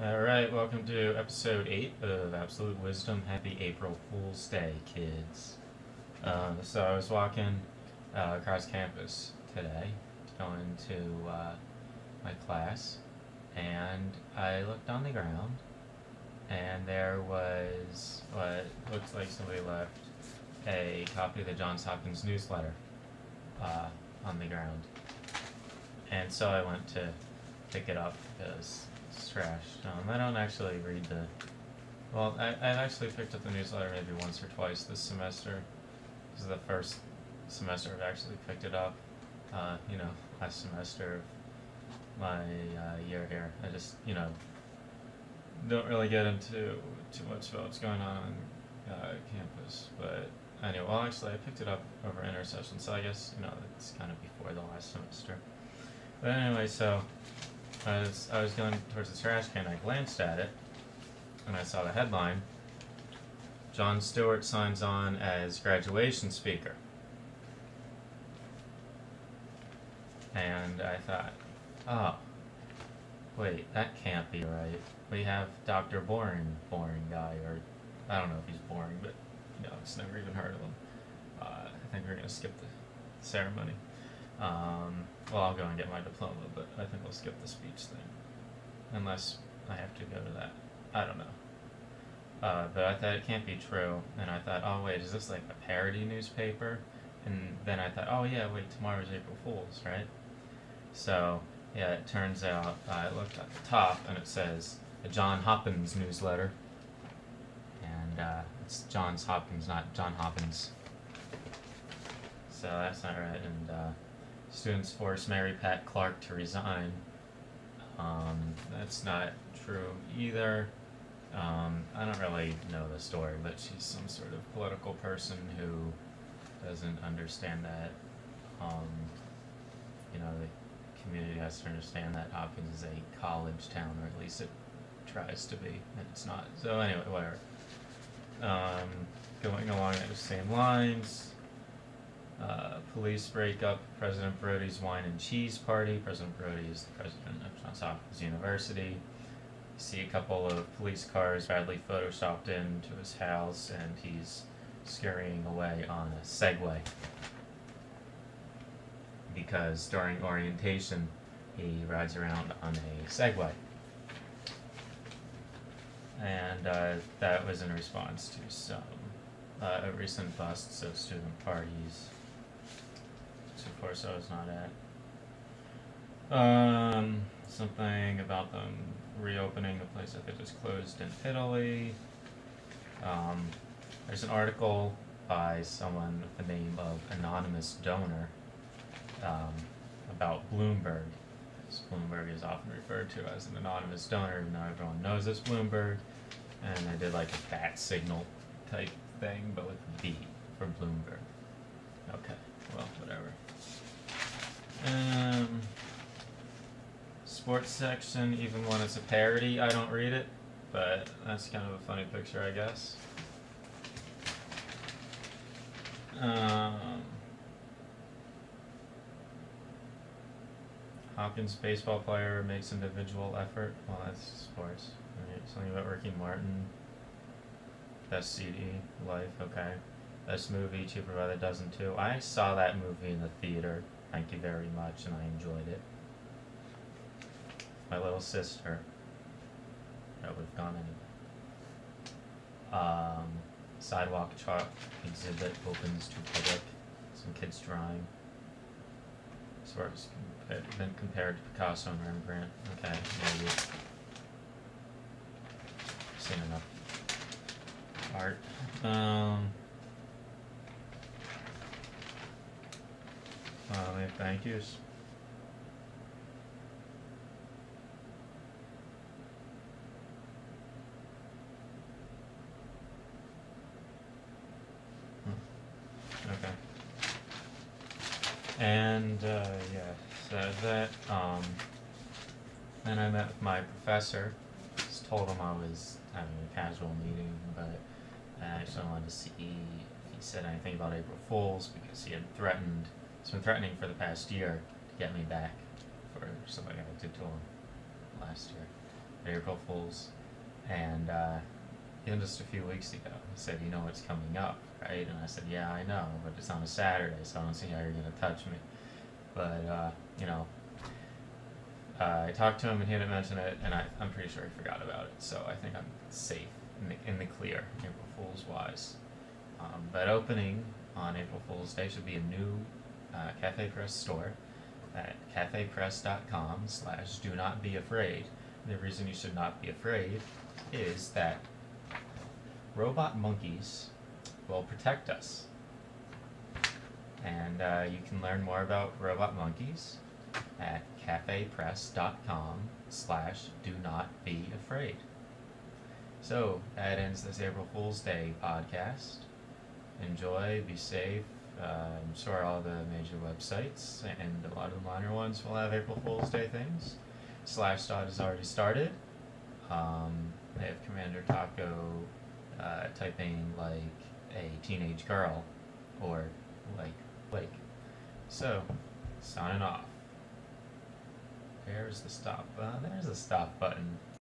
Alright, welcome to episode 8 of Absolute Wisdom. Happy April Fool's Day, kids. So I was walking across campus today, going to my class, and I looked on the ground, and there was what looks like somebody left a copy of the Johns Hopkins newsletter on the ground. And so I went to pick it up because it's trash. I don't actually read the... Well, I've actually picked up the newsletter maybe once or twice this semester. This is the first semester I've actually picked it up. Last semester of my year here. I just, don't really get into too much about what's going on campus. But anyway, well, actually, I picked it up over intersession, so I guess, it's kind of before the last semester. But anyway, so I was going towards the trash can, I glanced at it, and I saw the headline, Jon Stewart signs on as graduation speaker. And I thought, oh, wait, that can't be right. We have Dr. Boring guy, or I don't know if he's boring, but, it's never even heard of him. I think we're going to skip the ceremony. Well, I'll go and get my diploma, but I think I'll skip the speech thing. Unless I have to go to that. I don't know. But I thought it can't be true, and I thought, oh wait, is this like a parody newspaper? And then I thought, oh yeah, wait, tomorrow's April Fool's, right? So, yeah, it turns out, I looked at the top, and it says, the John Hopkins newsletter. And it's Johns Hopkins, not John Hopkins. So that's not right, and students force Mary Pat Clark to resign. That's not true either. I don't really know the story, but she's some sort of political person who doesn't understand that, the community has to understand that Hopkins is a college town, or at least it tries to be, and it's not. So anyway, whatever. Going along those same lines, police break up President Brody's wine and cheese party. President Brody is the president of Johns Hopkins University. You see a couple of police cars badly photoshopped into his house, and he's scurrying away on a Segway. Because during orientation, he rides around on a Segway. And that was in response to some recent busts of student parties, which of course I was not at. Something about them reopening a place that they just closed in Italy. There's an article by someone with the name of Anonymous Donor about Bloomberg. Bloomberg is often referred to as an anonymous donor, even though everyone knows it's Bloomberg. And I did like a bat signal type thing, but with a B for Bloomberg. Okay, well, whatever. Sports section, even when it's a parody, I don't read it, but that's kind of a funny picture, I guess. Hopkins baseball player makes individual effort. Well, that's sports. Right. Something about Ricky Martin. Best CD, Life, okay. Best movie, Cheaper by the Dozen too. I saw that movie in the theater. Thank you very much, and I enjoyed it. My little sister. That would have gone anyway. Sidewalk chalk exhibit opens to public. Some kids drawing. This work's been compared to Picasso and Rembrandt. Okay, maybe. Seen enough art. Thank yous. Okay. And so that then I met with my professor. Just told him I was having a casual meeting, but I actually wanted to see if he said anything about April Fool's, because he's been threatening for the past year to get me back for something I did to him last year. April Fools, and even just a few weeks ago, he said, "You know what's coming up, right?" And I said, "Yeah, I know, but it's on a Saturday, so I don't see how you're gonna touch me." But I talked to him and he didn't mention it, and I'm pretty sure he forgot about it. So I think I'm safe in the clear, April Fool's wise. But opening on April Fool's Day should be a new Cafe Press store at cafepress.com/do not be afraid. The reason you should not be afraid is that robot monkeys will protect us. And you can learn more about robot monkeys at cafepress.com/do not be afraid. So that ends this April Fool's Day podcast. Enjoy, be safe. I'm sure all the major websites and a lot of the minor ones will have April Fool's Day things. Slashdot has already started. They have Commander Taco typing like a teenage girl or like Blake. So, signing off. There's the stop. There's the stop button.